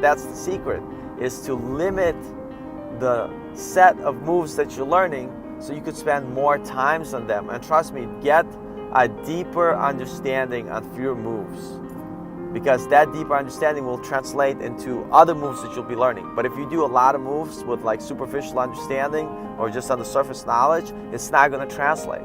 That's the secret, is to limit the set of moves that you're learning so you could spend more times on them. And trust me, get a deeper understanding on fewer moves, because that deeper understanding will translate into other moves that you'll be learning. But if you do a lot of moves with like superficial understanding or just on the surface knowledge, it's not going to translate.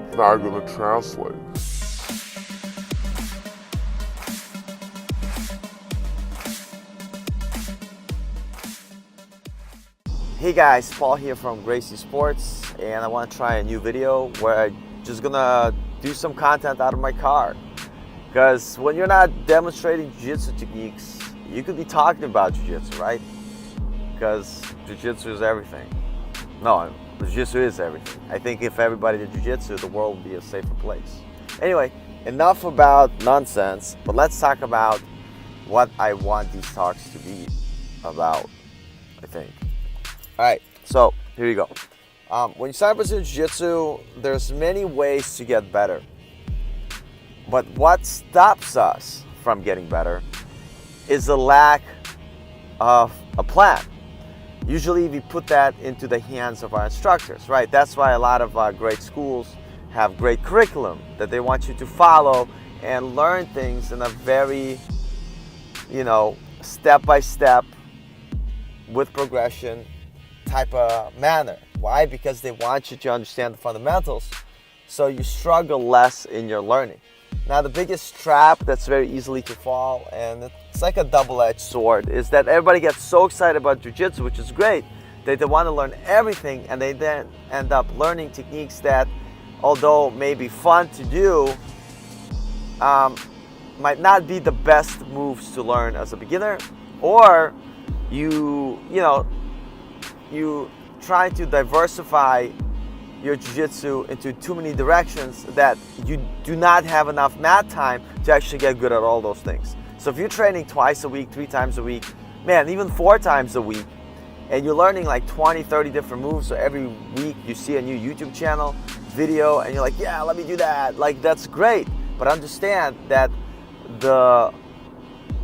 Hey guys, Paul here from Gracie Sports, and I want to try a new video where I'm just gonna do some content out of my car. Because when you're not demonstrating jiu-jitsu techniques, you could be talking about jiu-jitsu, right? Because jiu-jitsu is everything. No, jiu-jitsu is everything. I think if everybody did jiu-jitsu, the world would be a safer place. Anyway, enough about nonsense, but let's talk about what I want these talks to be about, I think. All right, so here you go. When you start Brazilian Jiu-Jitsu, there's many ways to get better. But what stops us from getting better is the lack of a plan. Usually we put that into the hands of our instructors, right? That's why a lot of great schools have great curriculum that they want you to follow and learn things in a very, step-by-step with progression type of manner. Why? Because they want you to understand the fundamentals so you struggle less in your learning. Now, the biggest trap that's very easily to fall, and it's like a double-edged sword, is that everybody gets so excited about jiu-jitsu, which is great, that they want to learn everything, and they then end up learning techniques that, although may be fun to do, might not be the best moves to learn as a beginner, or you try to diversify your jiu-jitsu into too many directions that you do not have enough mat time to actually get good at all those things. So if you're training twice a week, 3 times a week, man, even 4 times a week, and you're learning like 20, 30 different moves, so every week you see a new YouTube channel, video, and you're like, yeah, let me do that. Like, that's great. But understand that the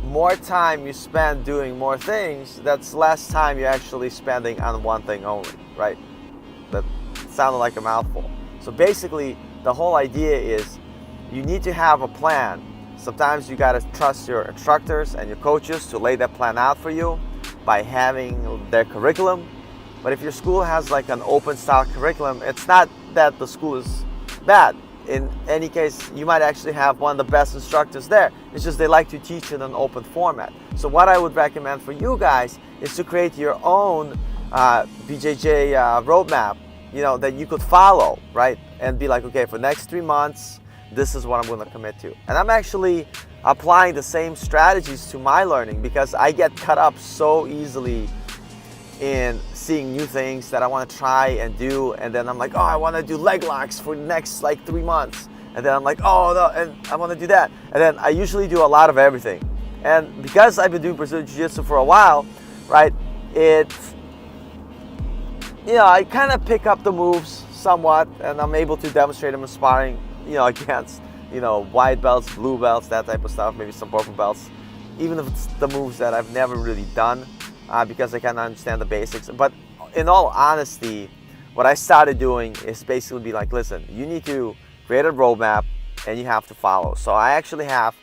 more time you spend doing more things, that's less time you're actually spending on one thing only, right? That sounded like a mouthful. So basically, the whole idea is you need to have a plan. Sometimes you got to trust your instructors and your coaches to lay that plan out for you by having their curriculum. But if your school has like an open style curriculum, it's not that the school is bad. In any case, you might actually have one of the best instructors there. It's just they like to teach in an open format. So what I would recommend for you guys is to create your own BJJ roadmap, that you could follow, right? And be like, okay, for the next 3 months, this is what I'm going to commit to. And I'm actually applying the same strategies to my learning, because I get caught up so easily in seeing new things that I want to try and do, and then I'm like, oh, I want to do leg locks for the next like 3 months, and then I'm like, oh no, and I want to do that, and then I usually do a lot of everything. And because I've been doing Brazilian Jiu-Jitsu for a while, right, I kind of pick up the moves somewhat, and I'm able to demonstrate them in sparring, against, white belts, blue belts, that type of stuff, maybe some purple belts, even if it's the moves that I've never really done, because I kind of understand the basics. But in all honesty, what I started doing is basically be like, listen, you need to create a roadmap and you have to follow. So I actually have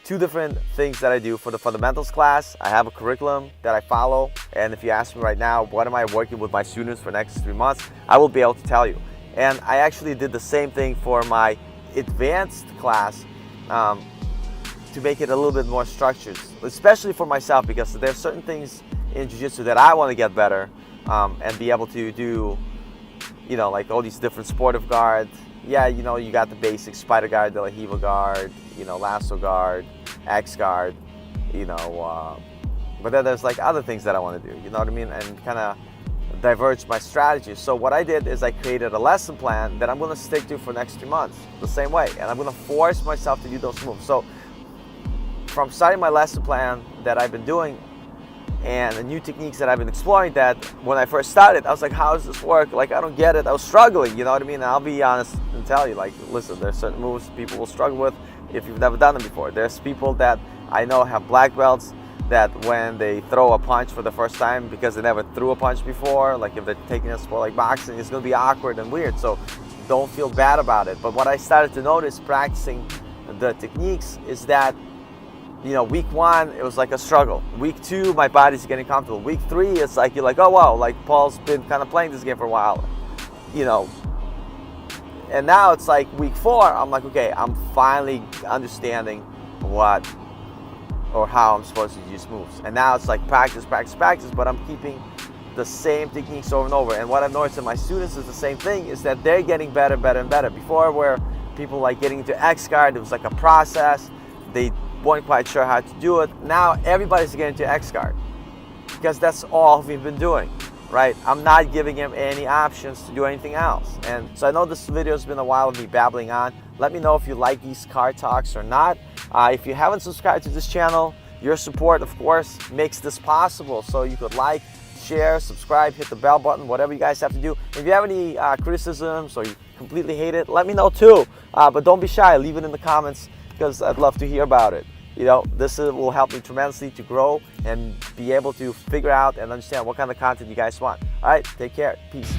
2 different things that I do for the fundamentals class. I have a curriculum that I follow, and if you ask me right now, what am I working with my students for the next 3 months, I will be able to tell you. And I actually did the same thing for my advanced class, to make it a little bit more structured, especially for myself, because there's certain things in jiu-jitsu that I want to get better, and be able to do, like all these different sportive guards. Yeah, you got the basic spider guard, De La Riva guard, lasso guard, X guard, but then there's like other things that I want to do, you know what I mean? And kind of diverge my strategy. So what I did is I created a lesson plan that I'm going to stick to for the next 3 months, the same way. And I'm going to force myself to do those moves. So from starting my lesson plan that I've been doing, and the new techniques that I've been exploring, that when I first started, I was like, how does this work? Like, I don't get it. I was struggling, you know what I mean? And I'll be honest and tell you, like, listen, there's certain moves people will struggle with if you've never done them before. There's people that I know have black belts that when they throw a punch for the first time because they never threw a punch before, like if they're taking a sport like boxing, it's going to be awkward and weird. So don't feel bad about it. But what I started to notice practicing the techniques is that, you know, week 1 it was like a struggle. Week 2 my body's getting comfortable. Week 3 it's like you're like, oh wow, like Paul's been kind of playing this game for a while, you know. And now it's like week 4, I'm like, okay, I'm finally understanding what or how I'm supposed to use moves. And now it's like practice, practice, practice, but I'm keeping the same techniques over and over. And what I've noticed in my students is the same thing, is that they're getting better, better, and better. Before, where people like getting into X guard, it was like a process. They weren't quite sure how to do it. Now everybody's getting into X guard because that's all we've been doing, right? I'm not giving him any options to do anything else. And so I know this video has been a while of me babbling on. Let me know if you like these card talks or not. If you haven't subscribed to this channel, your support, of course, makes this possible. So you could like, share, subscribe, hit the bell button, whatever you guys have to do. If you have any criticisms or you completely hate it, let me know too. But don't be shy, leave it in the comments because I'd love to hear about it. You know, this will help me tremendously to grow and be able to figure out and understand what kind of content you guys want. All right, take care. Peace.